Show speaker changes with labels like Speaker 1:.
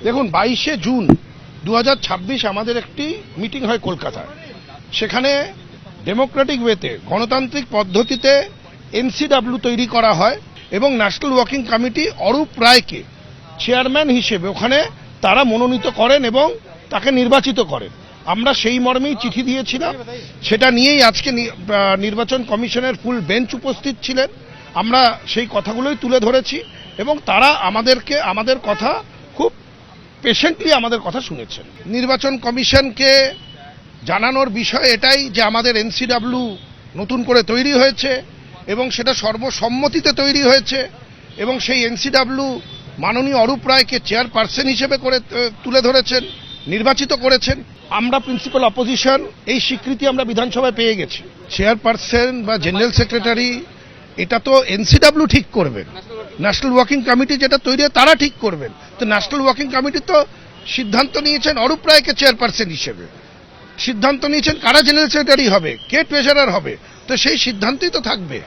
Speaker 1: দেখুন 22শে জুন 2026 আমাদের একটি মিটিং হয় কলকাতায়। সেখানে ডেমোক্রেটিক ওয়েতে গণতান্ত্রিক পদ্ধতিতে এনসিডব্লিউ তৈরি করা হয় এবং ন্যাশনাল ওয়ার্কিং কমিটি অরূপ রায়কে চেয়ারম্যান হিসেবে ওখানে তারা মনোনীত করেন এবং তাকে নির্বাচিত করেন। আমরা সেই মর্মেই চিঠি দিয়েছিলাম। সেটা নিয়েই আজকে নির্বাচন কমিশনের ফুল বেঞ্চ উপস্থিত ছিলেন। আমরা সেই কথাগুলোই তুলে ধরেছি এবং তারা আমাদের কথা খুব পেশেন্টলি আমাদের কথা শুনেছেন। নির্বাচন কমিশনকে জানানোর বিষয় এটাই যে আমাদের এনসিডব্লিউ নতুন করে তৈরি হয়েছে এবং সেটা সর্বসম্মতিতে তৈরি হয়েছে এবং সেই এনসিডব্লিউ মাননীয় অরূপ রায়কে চেয়ারপারসন হিসেবে করে তুলে ধরেছেন, নির্বাচিত করেছেন। আমরা প্রিন্সিপাল অপোজিশন এই স্বীকৃতি আমরা বিধানসভায় পেয়ে গেছি। চেয়ারপারসন বা জেনারেল সেক্রেটারি এটা তো এনসিডব্লিউ ঠিক করবেন, ন্যাশনাল ওয়ার্কিং কমিটি যেটা তৈরি হয় তারা ঠিক করবেন। তো ন্যাশনাল ওয়ার্কিং কমিটি তো সিদ্ধান্ত নিয়েছেন অরূপ রায়কে চেয়ারপারসন হিসেবে, সিদ্ধান্ত নিয়েছেন কারা জেনারেল সেক্রেটারি হবে, কে ট্রেজারার হবে, তো সেই সিদ্ধান্তই তো থাকবে।